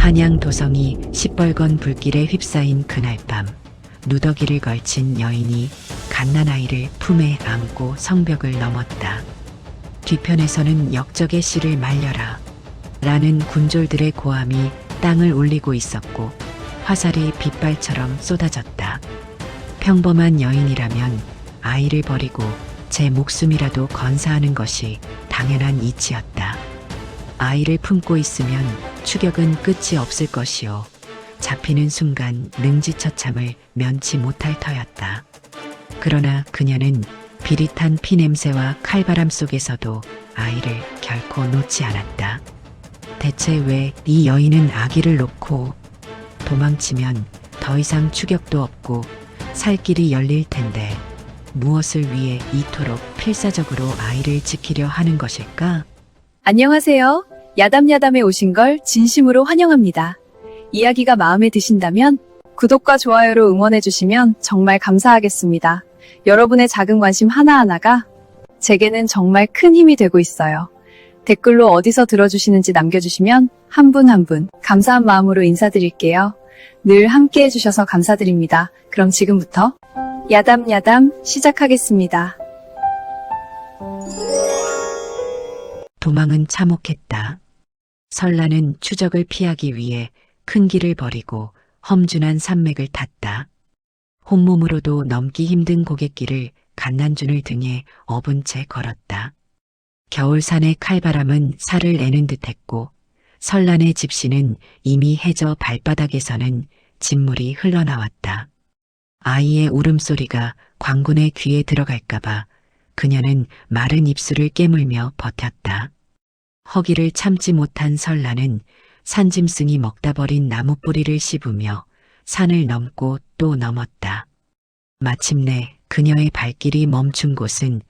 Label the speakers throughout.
Speaker 1: 한양 도성이 시뻘건 불길에 휩싸인 그날 밤, 누더기를 걸친 여인이 갓난아이를 품에 안고 성벽을 넘었다. 뒤편에서는 역적의 씨를 말려라 라는 군졸들의 고함이 땅을 울리고 있었고 화살이 빗발처럼 쏟아졌다. 평범한 여인이라면 아이를 버리고 제 목숨이라도 건사하는 것이 당연한 이치였다. 아이를 품고 있으면 추격은 끝이 없을 것이요. 잡히는 순간 능지처참을 면치 못할 터였다. 그러나 그녀는 비릿한 피냄새와 칼바람 속에서도 아이를 결코 놓지 않았다. 대체 왜 이 여인은 아기를 놓고 도망치면 더 이상 추격도 없고 살 길이 열릴 텐데 무엇을 위해 이토록 필사적으로 아이를 지키려 하는 것일까?
Speaker 2: 안녕하세요. 야담야담에 오신 걸 진심으로 환영합니다. 이야기가 마음에 드신다면 구독과 좋아요로 응원해주시면 정말 감사하겠습니다. 여러분의 작은 관심 하나하나가 제게는 정말 큰 힘이 되고 있어요. 댓글로 어디서 들어주시는지 남겨주시면 한 분 한 분 감사한 마음으로 인사드릴게요. 늘 함께 해주셔서 감사드립니다. 그럼 지금부터 야담야담 시작하겠습니다.
Speaker 1: 도망은 참혹했다. 설라는 추적을 피하기 위해 큰 길을 버리고 험준한 산맥을 탔다. 혼몸으로도 넘기 힘든 고갯길을 갓난준을 등에 업은 채 걸었다. 겨울산의 칼바람은 살을 내는 듯했고 설란의 집시는 이미 해저 발바닥에서는 진물이 흘러나왔다. 아이의 울음소리가 광군의 귀에 들어갈까봐 그녀는 마른 입술을 깨물며 버텼다. 허기를 참지 못한 설란은 산짐승이 먹다 버린 나무뿌리를 씹으며 산을 넘고 또 넘었다. 마침내 그녀의 발길이 멈춘 곳은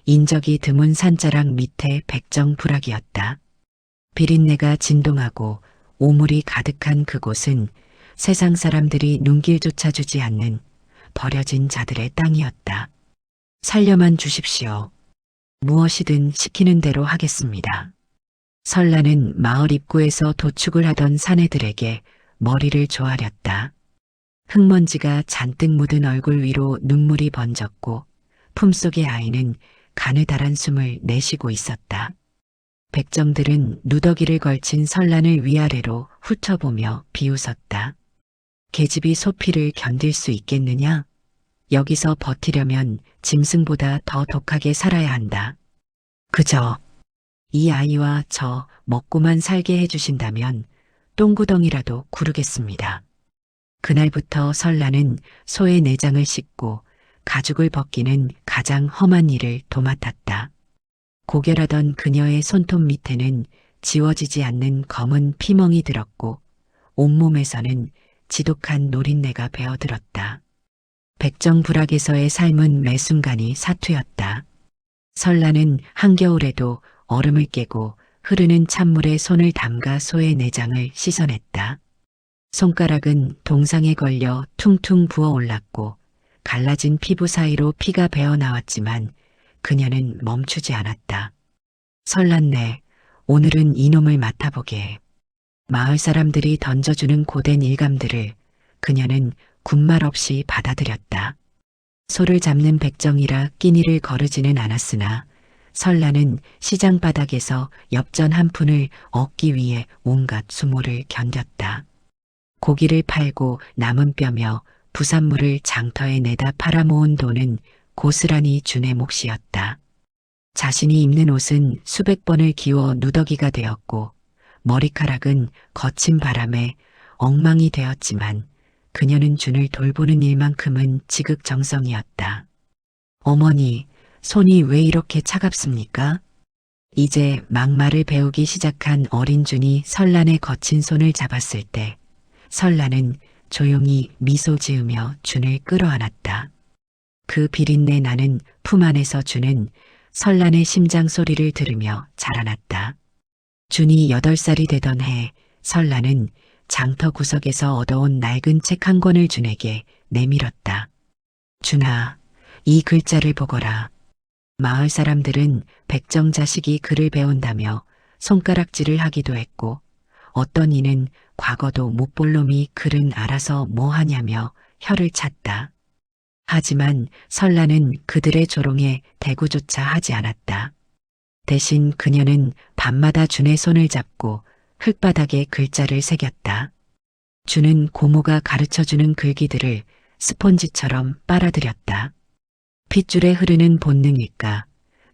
Speaker 1: 인적이 드문 산자락 밑에 백정부락이었다. 비린내가 진동하고 오물이 가득한 그곳은 세상 사람들이 눈길조차 주지 않는 버려진 자들의 땅이었다. 살려만 주십시오. 무엇이든 시키는 대로 하겠습니다. 설라는 마을 입구에서 도축을 하던 사내들에게 머리를 조아렸다. 흙먼지가 잔뜩 묻은 얼굴 위로 눈물이 번졌고 품속의 아이는 가느다란 숨을 내쉬고 있었다. 백정들은 누더기를 걸친 설란을 위아래로 훑어보며 비웃었다. 계집이 소피를 견딜 수 있겠느냐? 여기서 버티려면 짐승보다 더 독하게 살아야 한다. 그저 이 아이와 저 먹고만 살게 해주신다면 똥구덩이라도 구르겠습니다. 그날부터 설라는 소의 내장을 씻고 가죽을 벗기는 가장 험한 일을 도맡았다. 고결하던 그녀의 손톱 밑에는 지워지지 않는 검은 피멍이 들었고 온몸에서는 지독한 노린내가 배어들었다. 백정부락에서의 삶은 매 순간이 사투였다. 설라는 한겨울에도 얼음을 깨고 흐르는 찬물에 손을 담가 소의 내장을 씻어냈다. 손가락은 동상에 걸려 퉁퉁 부어올랐고 갈라진 피부 사이로 피가 배어나왔지만 그녀는 멈추지 않았다. 설랐네. 오늘은 이놈을 맡아보게. 마을 사람들이 던져주는 고된 일감들을 그녀는 군말 없이 받아들였다. 소를 잡는 백정이라 끼니를 거르지는 않았으나 설라는 시장 바닥에서 엽전 한 푼을 얻기 위해 온갖 수모를 견뎠다. 고기를 팔고 남은 뼈며 부산물을 장터에 내다 팔아모은 돈은 고스란히 준의 몫이었다. 자신이 입는 옷은 수백 번을 기워 누더기가 되었고 머리카락은 거친 바람에 엉망이 되었지만 그녀는 준을 돌보는 일만큼은 지극정성이었다. 어머니, 손이 왜 이렇게 차갑습니까? 이제 막말을 배우기 시작한 어린 준이 설란의 거친 손을 잡았을 때 설란은 조용히 미소 지으며 준을 끌어안았다. 그 비린내 나는 품 안에서 준은 설란의 심장 소리를 들으며 자라났다. 준이 8살이 되던 해 설란은 장터 구석에서 얻어온 낡은 책 한 권을 준에게 내밀었다. 준아, 이 글자를 보거라. 마을 사람들은 백정 자식이 글을 배운다며 손가락질을 하기도 했고 어떤 이는 과거도 못 볼 놈이 글은 알아서 뭐 하냐며 혀를 찼다. 하지만 설라는 그들의 조롱에 대꾸조차 하지 않았다. 대신 그녀는 밤마다 준의 손을 잡고 흙바닥에 글자를 새겼다. 준은 고모가 가르쳐주는 글귀들을 스폰지처럼 빨아들였다. 핏줄에 흐르는 본능일까?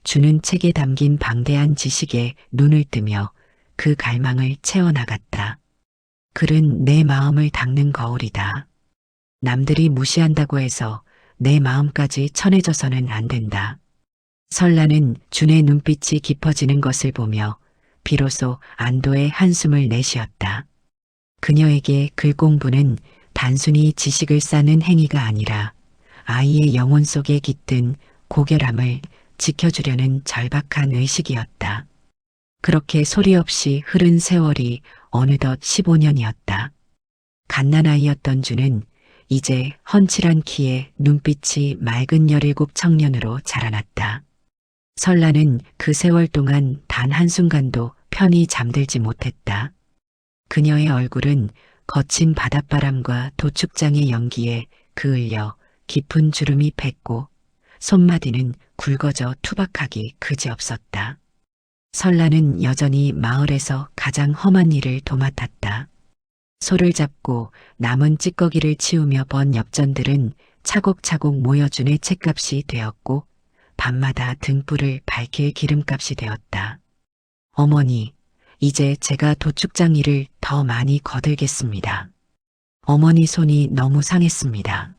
Speaker 1: 준은 책에 담긴 방대한 지식에 눈을 뜨며 그 갈망을 채워나갔다. 글은 내 마음을 닦는 거울이다. 남들이 무시한다고 해서 내 마음까지 천해져서는 안 된다. 설라는 준의 눈빛이 깊어지는 것을 보며 비로소 안도의 한숨을 내쉬었다. 그녀에게 글 공부는 단순히 지식을 쌓는 행위가 아니라 아이의 영혼 속에 깃든 고결함을 지켜주려는 절박한 의식이었다. 그렇게 소리 없이 흐른 세월이 어느덧 15년이었다. 갓난아이였던 준은 이제 헌칠한 키에 눈빛이 맑은 17 청년으로 자라났다. 설라는 그 세월 동안 단 한순간도 편히 잠들지 못했다. 그녀의 얼굴은 거친 바닷바람과 도축장의 연기에 그을려 깊은 주름이 팼고 손마디는 굵어져 투박하기 그지없었다. 설라는 여전히 마을에서 가장 험한 일을 도맡았다. 소를 잡고 남은 찌꺼기를 치우며 번 엽전들은 차곡차곡 모여준의 책값이 되었고 밤마다 등불을 밝힐 기름값이 되었다. 어머니, 이제 제가 도축장 일을 더 많이 거들겠습니다. 어머니 손이 너무 상했습니다.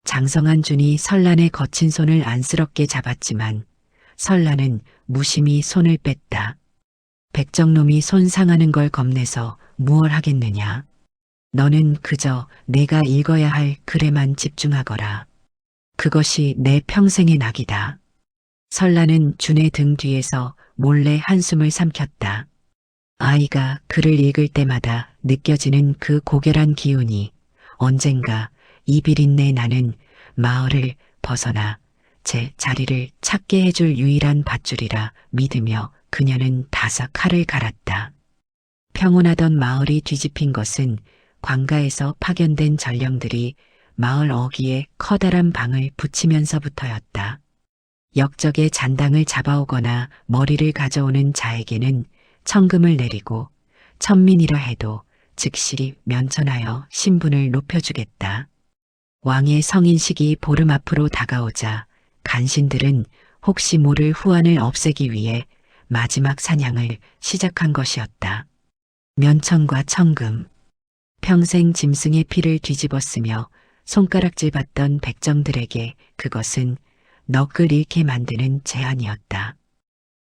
Speaker 1: 장성한 준이 설란의 거친 손을 안쓰럽게 잡았지만 설란은 무심히 손을 뺐다. 백정놈이 손 상하는 걸 겁내서 무얼 하겠느냐. 너는 그저 내가 읽어야 할 글에만 집중하거라. 그것이 내 평생의 낙이다. 설라는 준의 등 뒤에서 몰래 한숨을 삼켰다. 아이가 글을 읽을 때마다 느껴지는 그 고결한 기운이 언젠가 이 비린내 나는 마을을 벗어나 제 자리를 찾게 해줄 유일한 밧줄이라 믿으며 그녀는 다사 칼을 갈았다. 평온하던 마을이 뒤집힌 것은 관가에서 파견된 전령들이 마을 어귀에 커다란 방을 붙이면서부터였다. 역적의 잔당을 잡아오거나 머리를 가져오는 자에게는 천금을 내리고 천민이라 해도 즉시 면천하여 신분을 높여주겠다. 왕의 성인식이 보름 앞으로 다가오자 간신들은 혹시 모를 후환을 없애기 위해 마지막 사냥을 시작한 것이었다. 면천과 천금. 평생 짐승의 피를 뒤집었으며 손가락질 받던 백정들에게 그것은 너글 잃게 만드는 제안이었다.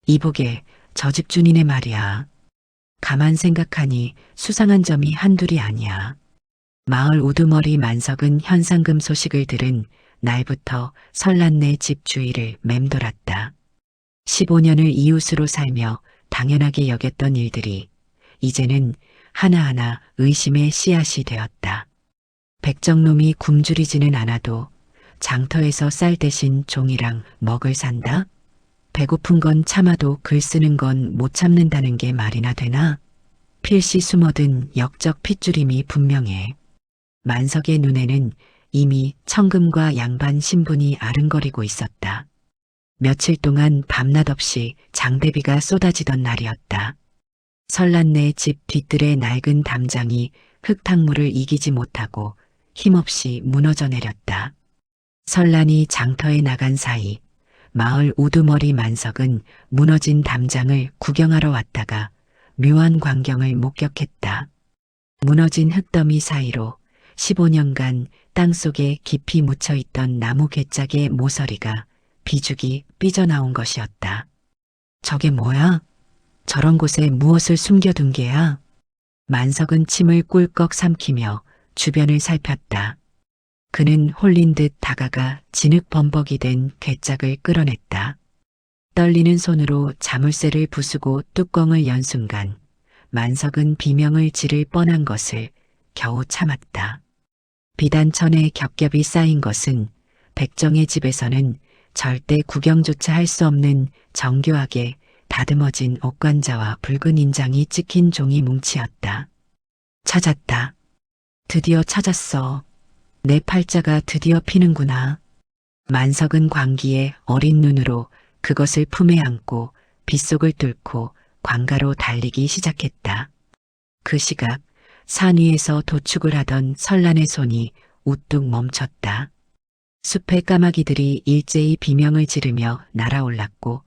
Speaker 1: 이보게 저 집 주인의 말이야. 가만 생각하니 수상한 점이 한둘이 아니야. 마을 우두머리 만석은 현상금 소식을 들은 날부터 설란네 집 주위를 맴돌았다. 15년을 이웃으로 살며 당연하게 여겼던 일들이 이제는 하나하나 의심의 씨앗이 되었다. 백정놈이 굶주리지는 않아도 장터에서 쌀 대신 종이랑 먹을 산다? 배고픈 건 참아도 글 쓰는 건 못 참는다는 게 말이나 되나? 필시 숨어든 역적 핏줄임이 분명해. 만석의 눈에는 이미 천금과 양반 신분이 아른거리고 있었다. 며칠 동안 밤낮 없이 장대비가 쏟아지던 날이었다. 설란네 집 뒤뜰의 낡은 담장이 흙탕물을 이기지 못하고 힘없이 무너져 내렸다. 설란이 장터에 나간 사이 마을 우두머리 만석은 무너진 담장을 구경하러 왔다가 묘한 광경을 목격했다. 무너진 흙더미 사이로 15년간 땅속에 깊이 묻혀있던 나무 괴짝의 모서리가 비죽이 삐져나온 것이었다. 저게 뭐야? 저런 곳에 무엇을 숨겨둔 게야? 만석은 침을 꿀꺽 삼키며 주변을 살폈다. 그는 홀린 듯 다가가 진흙범벅이 된 괴짝을 끌어냈다. 떨리는 손으로 자물쇠를 부수고 뚜껑을 연 순간 만석은 비명을 지를 뻔한 것을 겨우 참았다. 비단천에 겹겹이 쌓인 것은 백정의 집에서는 절대 구경조차 할 수 없는 정교하게 다듬어진 옥관자와 붉은 인장이 찍힌 종이 뭉치였다. 찾았다. 드디어 찾았어. 내 팔자가 드디어 피는구나. 만석은 광기에 어린 눈으로 그것을 품에 안고 빗속을 뚫고 광가로 달리기 시작했다. 그 시각 산 위에서 도축을 하던 설란의 손이 우뚝 멈췄다. 숲의 까마귀들이 일제히 비명을 지르며 날아올랐고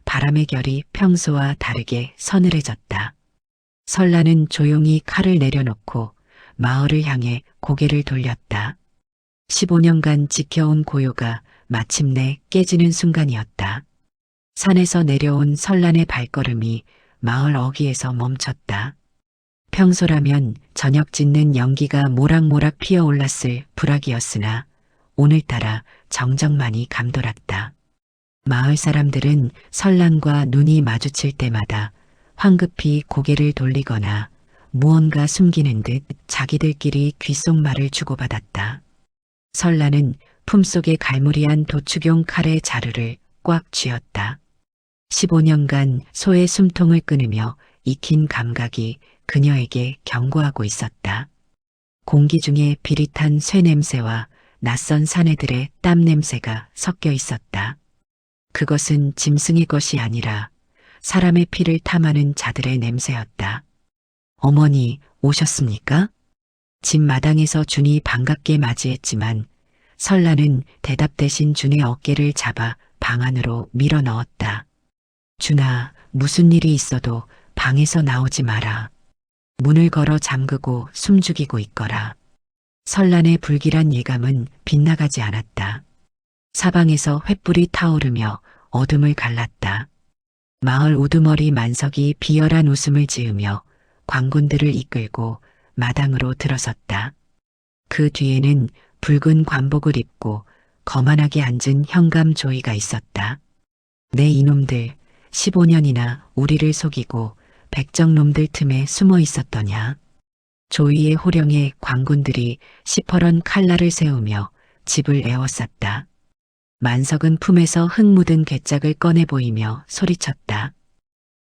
Speaker 1: 바람의 결이 평소와 다르게 서늘해졌다. 설란은 조용히 칼을 내려놓고 마을을 향해 고개를 돌렸다. 15년간 지켜온 고요가 마침내 깨지는 순간이었다. 산에서 내려온 설란의 발걸음이 마을 어귀에서 멈췄다. 평소라면 저녁 짓는 연기가 모락모락 피어올랐을 불악이었으나 오늘따라 정적만이 감돌았다. 마을 사람들은 설란과 눈이 마주칠 때마다 황급히 고개를 돌리거나 무언가 숨기는 듯 자기들끼리 귓속말을 주고받았다. 설란은 품속에 갈무리한 도축용 칼의 자루를 꽉 쥐었다. 15년간 소의 숨통을 끊으며 익힌 감각이 그녀에게 경고하고 있었다. 공기 중에 비릿한 쇠 냄새와 낯선 사내들의 땀 냄새가 섞여 있었다. 그것은 짐승의 것이 아니라 사람의 피를 탐하는 자들의 냄새였다. 어머니, 오셨습니까? 집 마당에서 준이 반갑게 맞이했지만 설란은 대답 대신 준의 어깨를 잡아 방 안으로 밀어 넣었다. 준아, 무슨 일이 있어도 방에서 나오지 마라. 문을 걸어 잠그고 숨죽이고 있거라. 설란의 불길한 예감은 빗나가지 않았다. 사방에서 횃불이 타오르며 어둠을 갈랐다. 마을 우두머리 만석이 비열한 웃음을 지으며 광군들을 이끌고 마당으로 들어섰다. 그 뒤에는 붉은 관복을 입고 거만하게 앉은 현감 조이가 있었다. 내 이놈들, 15년이나 우리를 속이고 백정놈들 틈에 숨어 있었더냐. 조이의 호령에 광군들이 시퍼런 칼날을 세우며 집을 에워쌌다. 만석은 품에서 흙 묻은 괴짝을 꺼내 보이며 소리쳤다.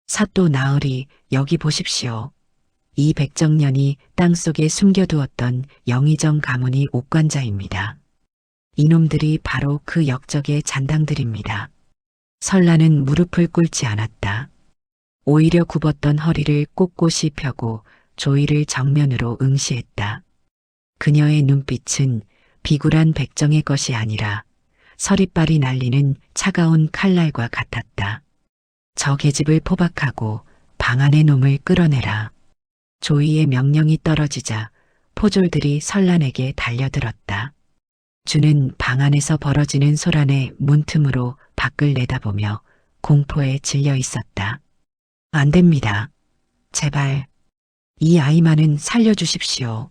Speaker 1: 사또 나으리, 여기 보십시오. 이 백정년이 땅속에 숨겨두었던 영의정 가문이 옥관자입니다. 이놈들이 바로 그 역적의 잔당들입니다. 설란은 무릎을 꿇지 않았다. 오히려 굽었던 허리를 꼿꼿이 펴고 조이를 정면으로 응시했다. 그녀의 눈빛은 비굴한 백정의 것이 아니라 서리빨이 날리는 차가운 칼날과 같았다. 저 계집을 포박하고 방 안의 놈을 끌어내라. 조이의 명령이 떨어지자 포졸들이 설란에게 달려들었다. 주는 방 안에서 벌어지는 소란의 문틈으로 밖을 내다보며 공포에 질려 있었다. 안 됩니다. 제발 이 아이만은 살려주십시오.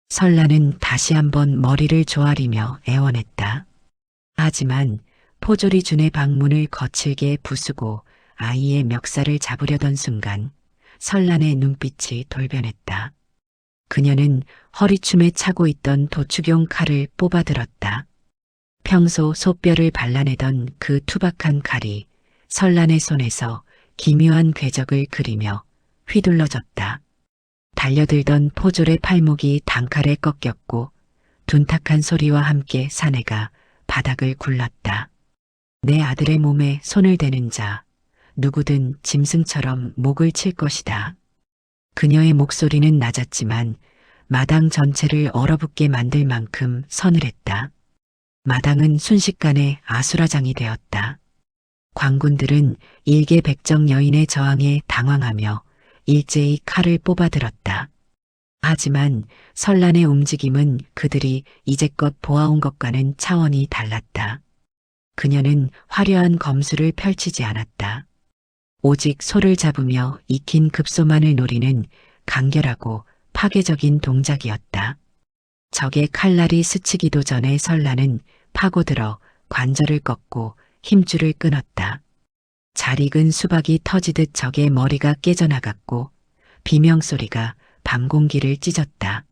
Speaker 1: 설란은 다시 한번 머리를 조아리며 애원했다. 하지만 포졸이 준의 방문을 거칠게 부수고 아이의 멱살을 잡으려던 순간 설란의 눈빛이 돌변했다. 그녀는 허리춤에 차고 있던 도축용 칼을 뽑아들었다. 평소 소뼈를 발라내던 그 투박한 칼이 설란의 손에서 기묘한 궤적을 그리며 휘둘러졌다. 달려들던 포졸의 팔목이 단칼에 꺾였고 둔탁한 소리와 함께 사내가 바닥을 굴렀다. 내 아들의 몸에 손을 대는 자, 누구든 짐승처럼 목을 칠 것이다. 그녀의 목소리는 낮았지만 마당 전체를 얼어붙게 만들 만큼 서늘했다. 마당은 순식간에 아수라장이 되었다. 광군들은 일개 백정 여인의 저항에 당황하며 일제히 칼을 뽑아들었다. 하지만 설란의 움직임은 그들이 이제껏 보아온 것과는 차원이 달랐다. 그녀는 화려한 검술을 펼치지 않았다. 오직 소를 잡으며 익힌 급소만을 노리는 간결하고 파괴적인 동작이었다. 적의 칼날이 스치기도 전에 설란은 파고들어 관절을 꺾고 힘줄을 끊었다. 잘 익은 수박이 터지듯 적의 머리가 깨져나갔고 비명소리가 밤 공기를 찢었다.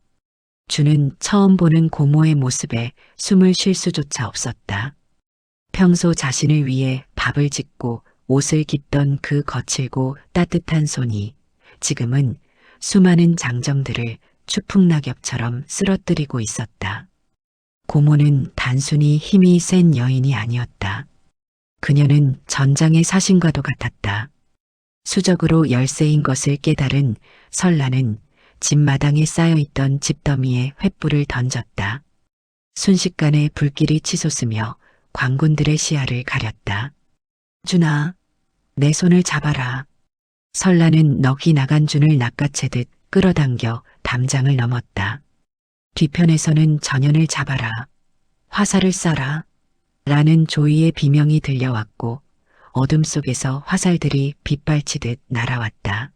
Speaker 1: 주는 처음 보는 고모의 모습에 숨을 쉴 수조차 없었다. 평소 자신을 위해 밥을 짓고 옷을 깁던 그 거칠고 따뜻한 손이 지금은 수많은 장정들을 추풍낙엽처럼 쓰러뜨리고 있었다. 고모는 단순히 힘이 센 여인이 아니었다. 그녀는 전장의 사신과도 같았다. 수적으로 열세인 것을 깨달은 설라는 집 마당에 쌓여있던 집더미에 횃불을 던졌다. 순식간에 불길이 치솟으며 광군들의 시야를 가렸다. 준아, 내 손을 잡아라. 설라는 넋이 나간 준을 낚아채듯 끌어당겨 담장을 넘었다. 뒤편에서는 전연을 잡아라. 화살을 쏴라. 라는 조이의 비명이 들려왔고 어둠 속에서 화살들이 빗발치듯 날아왔다.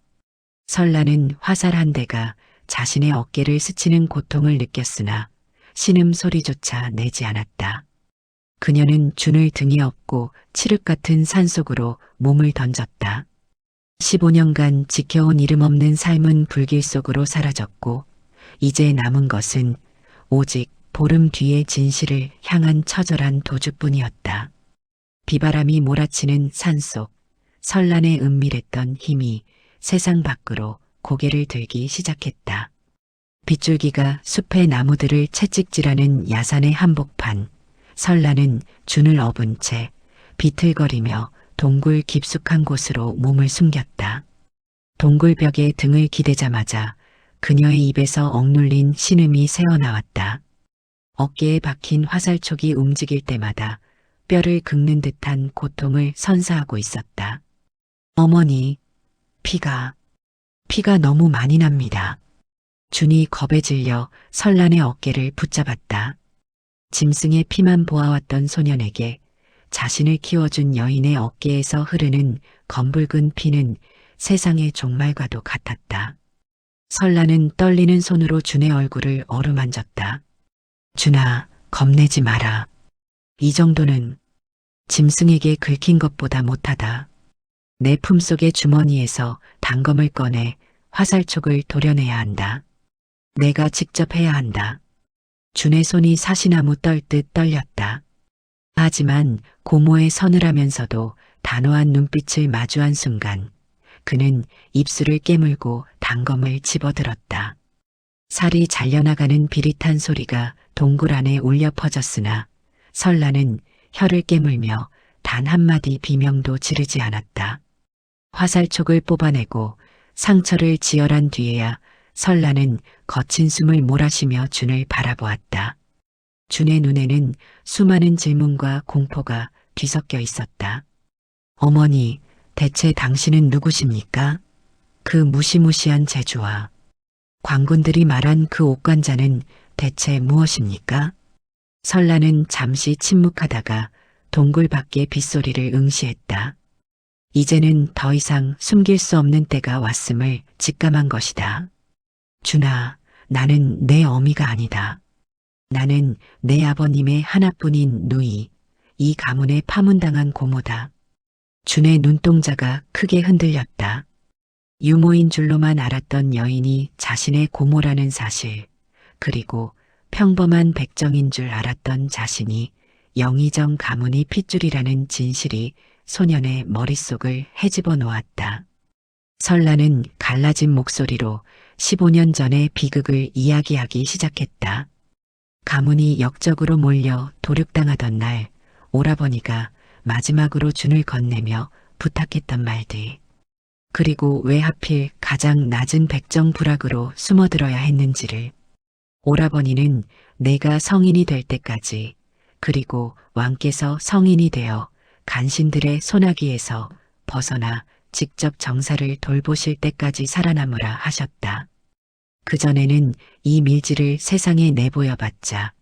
Speaker 1: 설라는 화살 한 대가 자신의 어깨를 스치는 고통을 느꼈으나 신음 소리조차 내지 않았다. 그녀는 준을 등에 업고 칠흑 같은 산속으로 몸을 던졌다. 15년간 지켜온 이름 없는 삶은 불길 속으로 사라졌고 이제 남은 것은 오직 보름 뒤의 진실을 향한 처절한 도주뿐이었다. 비바람이 몰아치는 산속, 설란의 은밀했던 힘이 세상 밖으로 고개를 들기 시작했다. 빗줄기가 숲의 나무들을 채찍질하는 야산의 한복판, 설란은 준을 업은 채 비틀거리며 동굴 깊숙한 곳으로 몸을 숨겼다. 동굴벽에 등을 기대자마자 그녀의 입에서 억눌린 신음이 새어나왔다. 어깨에 박힌 화살촉이 움직일 때마다 뼈를 긁는 듯한 고통을 선사하고 있었다. 어머니, 피가 너무 많이 납니다. 준이 겁에 질려 설란의 어깨를 붙잡았다. 짐승의 피만 보아왔던 소년에게 자신을 키워준 여인의 어깨에서 흐르는 검붉은 피는 세상의 종말과도 같았다. 설란은 떨리는 손으로 준의 얼굴을 어루만졌다. 준아, 겁내지 마라. 이 정도는 짐승에게 긁힌 것보다 못하다. 내 품속의 주머니에서 단검을 꺼내 화살촉을 도려내야 한다. 내가 직접 해야 한다. 준의 손이 사시나무 떨듯 떨렸다. 하지만 고모의 서늘하면서도 단호한 눈빛을 마주한 순간 그는 입술을 깨물고 단검을 집어들었다. 살이 잘려나가는 비릿한 소리가 동굴 안에 울려 퍼졌으나 설라는 혀를 깨물며 단 한마디 비명도 지르지 않았다. 화살촉을 뽑아내고 상처를 지혈한 뒤에야 설라는 거친 숨을 몰아쉬며 준을 바라보았다. 준의 눈에는 수많은 질문과 공포가 뒤섞여 있었다. 어머니, 대체 당신은 누구십니까? 그 무시무시한 재주와 광군들이 말한 그 옥관자는 대체 무엇입니까? 설라는 잠시 침묵하다가 동굴 밖의 빗소리를 응시했다. 이제는 더 이상 숨길 수 없는 때가 왔음을 직감한 것이다. 준아, 나는 내 어미가 아니다. 나는 내 아버님의 하나뿐인 누이, 이 가문에 파문당한 고모다. 준의 눈동자가 크게 흔들렸다. 유모인 줄로만 알았던 여인이 자신의 고모라는 사실, 그리고 평범한 백정인 줄 알았던 자신이 영의정 가문이 핏줄이라는 진실이 소년의 머릿속을 헤집어 놓았다. 설라는 갈라진 목소리로 15년 전의 비극을 이야기하기 시작했다. 가문이 역적으로 몰려 도륙당하던 날 오라버니가 마지막으로 준을 건네며 부탁했던 말들. 그리고 왜 하필 가장 낮은 백정 부락으로 숨어들어야 했는지를. 오라버니는 내가 성인이 될 때까지 그리고 왕께서 성인이 되어 간신들의 소나기에서 벗어나 직접 정사를 돌보실 때까지 살아남으라 하셨다. 그전에는 이 밀지를 세상에 내보여봤자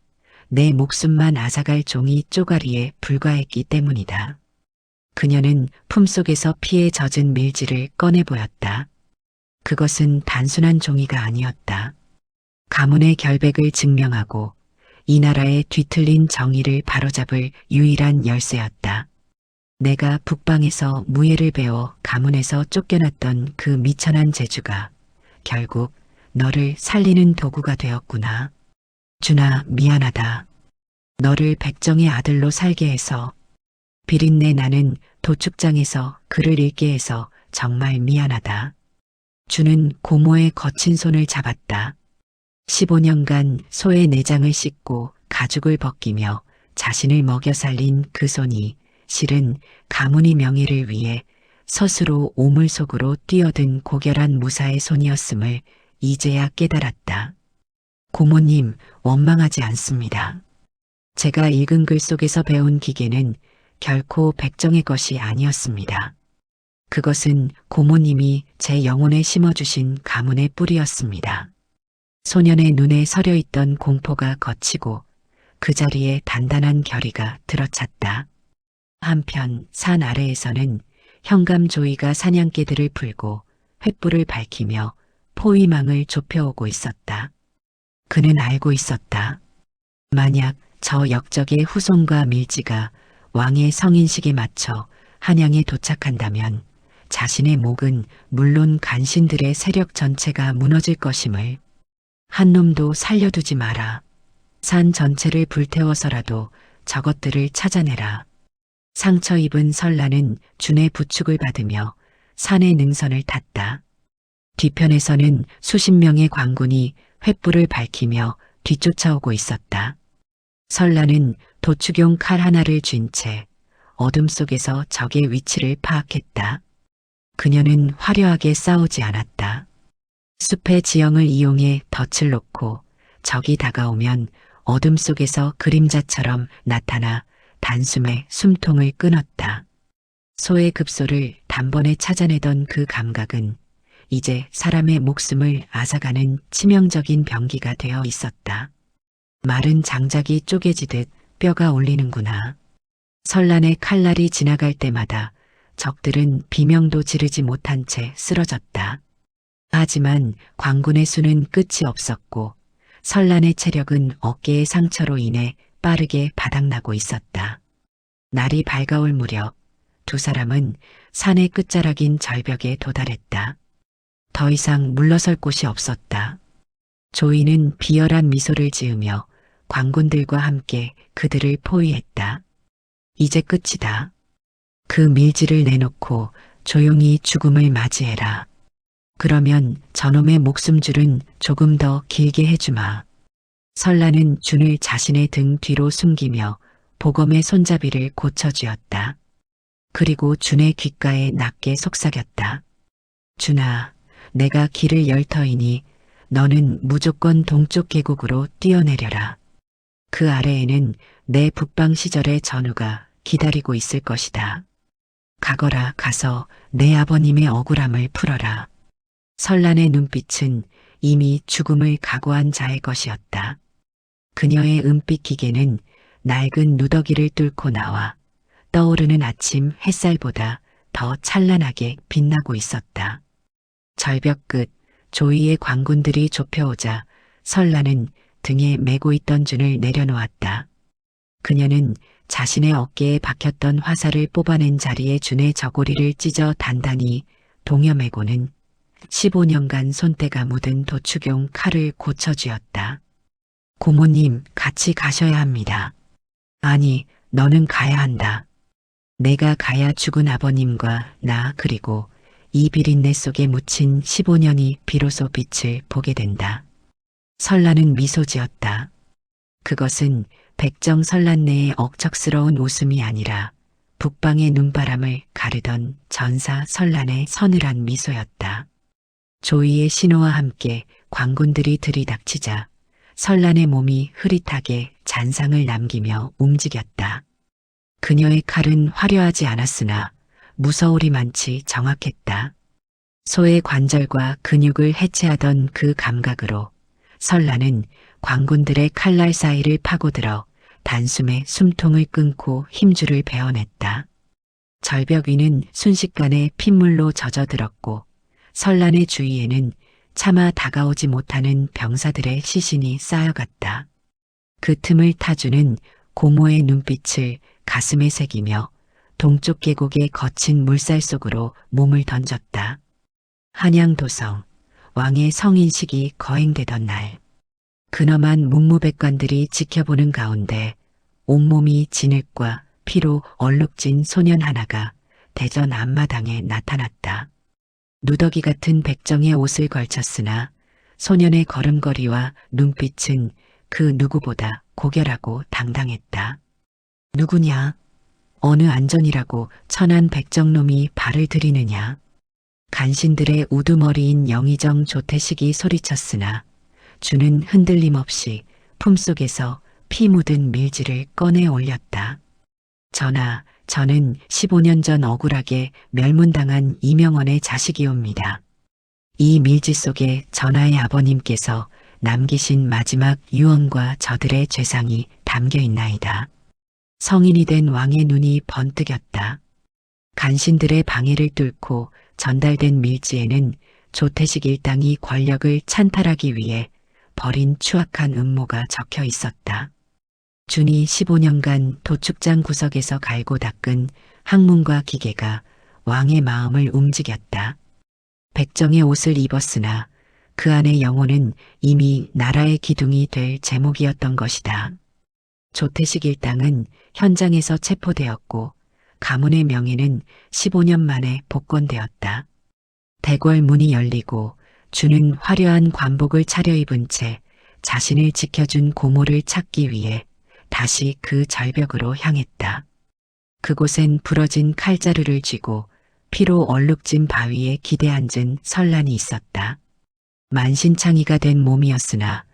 Speaker 1: 내 목숨만 앗아갈 종이 쪼가리에 불과했기 때문이다. 그녀는 품속에서 피에 젖은 밀지를 꺼내 보였다. 그것은 단순한 종이가 아니었다. 가문의 결백을 증명하고 이 나라의 뒤틀린 정의를 바로잡을 유일한 열쇠였다. 내가 북방에서 무예를 배워 가문에서 쫓겨났던 그 미천한 재주가 결국 너를 살리는 도구가 되었구나. 준아, 미안하다. 너를 백정의 아들로 살게 해서, 비린내 나는 도축장에서 글을 읽게 해서 정말 미안하다. 준은 고모의 거친 손을 잡았다. 15년간 소의 내장을 씻고 가죽을 벗기며 자신을 먹여 살린 그 손이 실은 가문의 명예를 위해 스스로 오물 속으로 뛰어든 고결한 무사의 손이었음을 이제야 깨달았다. 고모님, 원망하지 않습니다. 제가 읽은 글 속에서 배운 기계는 결코 백정의 것이 아니었습니다. 그것은 고모님이 제 영혼에 심어주신 가문의 뿌리였습니다. 소년의 눈에 서려 있던 공포가 걷히고 그 자리에 단단한 결의가 들어찼다. 한편 산 아래에서는 현감 조이가 사냥개들을 풀고 횃불을 밝히며 포위망을 좁혀오고 있었다. 그는 알고 있었다. 만약 저 역적의 후손과 밀지가 왕의 성인식에 맞춰 한양에 도착한다면 자신의 목은 물론 간신들의 세력 전체가 무너질 것임을. 한 놈도 살려두지 마라. 산 전체를 불태워서라도 저것들을 찾아내라. 상처 입은 설라는 준의 부축을 받으며 산의 능선을 탔다. 뒤편에서는 수십 명의 광군이 횃불을 밝히며 뒤쫓아오고 있었다. 설라는 도축용 칼 하나를 쥔 채 어둠 속에서 적의 위치를 파악했다. 그녀는 화려하게 싸우지 않았다. 숲의 지형을 이용해 덫을 놓고 적이 다가오면 어둠 속에서 그림자처럼 나타나 단숨에 숨통을 끊었다. 소의 급소를 단번에 찾아내던 그 감각은 이제 사람의 목숨을 앗아가는 치명적인 병기가 되어 있었다. 마른 장작이 쪼개지듯 뼈가 울리는구나. 설란의 칼날이 지나갈 때마다 적들은 비명도 지르지 못한 채 쓰러졌다. 하지만 광군의 수는 끝이 없었고 설란의 체력은 어깨의 상처로 인해 빠르게 바닥나고 있었다. 날이 밝아올 무렵 두 사람은 산의 끝자락인 절벽에 도달했다. 더 이상 물러설 곳이 없었다. 조이는 비열한 미소를 지으며 광군들과 함께 그들을 포위했다. 이제 끝이다. 그 밀지를 내놓고 조용히 죽음을 맞이해라. 그러면 저놈의 목숨줄은 조금 더 길게 해주마. 설라는 준을 자신의 등 뒤로 숨기며 보검의 손잡이를 고쳐쥐었다. 그리고 준의 귓가에 낮게 속삭였다. 준아, 내가 길을 열 터이니 너는 무조건 동쪽 계곡으로 뛰어내려라. 그 아래에는 내 북방 시절의 전우가 기다리고 있을 것이다. 가거라. 가서 내 아버님의 억울함을 풀어라. 설란의 눈빛은 이미 죽음을 각오한 자의 것이었다. 그녀의 은빛 기계는 낡은 누더기를 뚫고 나와 떠오르는 아침 햇살보다 더 찬란하게 빛나고 있었다. 절벽 끝 조이의 광군들이 좁혀오자 설란은 등에 메고 있던 준을 내려놓았다. 그녀는 자신의 어깨에 박혔던 화살을 뽑아낸 자리에 준의 저고리를 찢어 단단히 동여매고는 15년간 손때가 묻은 도축용 칼을 고쳐쥐었다. 고모님, 같이 가셔야 합니다. 아니, 너는 가야 한다. 내가 가야 죽은 아버님과 나 그리고 이 비린내 속에 묻힌 15년이 비로소 빛을 보게 된다. 설라는 미소 지었다. 그것은 백정 설란내의 억척스러운 웃음이 아니라 북방의 눈바람을 가르던 전사 설란의 서늘한 미소였다. 조이의 신호와 함께 광군들이 들이닥치자 설란의 몸이 흐릿하게 잔상을 남기며 움직였다. 그녀의 칼은 화려하지 않았으나 무서우리만치 정확했다. 소의 관절과 근육을 해체하던 그 감각으로 설란은 광군들의 칼날 사이를 파고들어 단숨에 숨통을 끊고 힘줄을 베어냈다. 절벽 위는 순식간에 핏물로 젖어들었고 설란의 주위에는 차마 다가오지 못하는 병사들의 시신이 쌓여갔다. 그 틈을 타주는 고모의 눈빛을 가슴에 새기며 동쪽 계곡의 거친 물살 속으로 몸을 던졌다. 한양도성, 왕의 성인식이 거행되던 날, 근엄한 문무백관들이 지켜보는 가운데 온몸이 진흙과 피로 얼룩진 소년 하나가 대전 앞마당에 나타났다. 누더기 같은 백정의 옷을 걸쳤으나 소년의 걸음걸이와 눈빛은 그 누구보다 고결하고 당당했다. 누구냐? 어느 안전이라고 천한 백정놈이 발을 들이느냐? 간신들의 우두머리인 영의정 조태식이 소리쳤으나 주는 흔들림 없이 품속에서 피 묻은 밀지를 꺼내 올렸다. 전하, 저는 15년 전 억울하게 멸문당한 이명원의 자식이옵니다. 이 밀지 속에 전하의 아버님께서 남기신 마지막 유언과 저들의 죄상이 담겨 있나이다. 성인이 된 왕의 눈이 번뜩였다. 간신들의 방해를 뚫고 전달된 밀지에는 조태식 일당이 권력을 찬탈하기 위해 벌인 추악한 음모가 적혀 있었다. 준이 15년간 도축장 구석에서 갈고 닦은 학문과 기계가 왕의 마음을 움직였다. 백정의 옷을 입었으나 그 안의 영혼은 이미 나라의 기둥이 될 제목이었던 것이다. 조태식 일당은 현장에서 체포되었고 가문의 명예는 15년 만에 복권되었다. 대궐 문이 열리고 주는 화려한 관복을 차려입은 채 자신을 지켜준 고모를 찾기 위해 다시 그 절벽으로 향했다. 그곳엔 부러진 칼자루를 쥐고 피로 얼룩진 바위에 기대앉은 설란이 있었다. 만신창이가 된 몸이었으나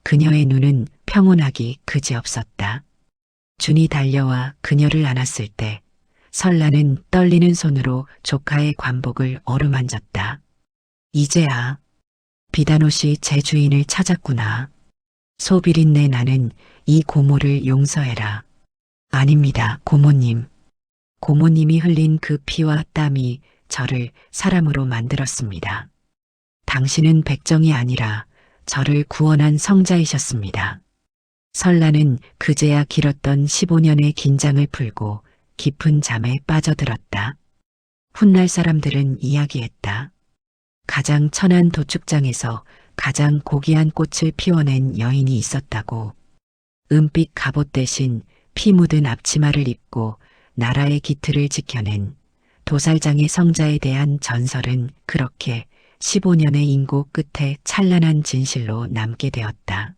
Speaker 1: 그녀의 눈은 평온하기 그지없었다. 준이 달려와 그녀를 안았을 때 설란은 떨리는 손으로 조카의 관복을 어루만졌다. 이제야 비단옷이 제 주인을 찾았구나. 소비린내 나는 이 고모를 용서해라. 아닙니다, 고모님. 고모님이 흘린 그 피와 땀이 저를 사람으로 만들었습니다. 당신은 백정이 아니라 저를 구원한 성자이셨습니다. 설란은 그제야 길었던 15년의 긴장을 풀고 깊은 잠에 빠져들었다. 훗날 사람들은 이야기했다. 가장 천한 도축장에서 가장 고귀한 꽃을 피워낸 여인이 있었다고. 은빛 갑옷 대신 피 묻은 앞치마를 입고 나라의 기틀을 지켜낸 도살장의 성자에 대한 전설은 그렇게 15년의 인고 끝에 찬란한 진실로 남게 되었다.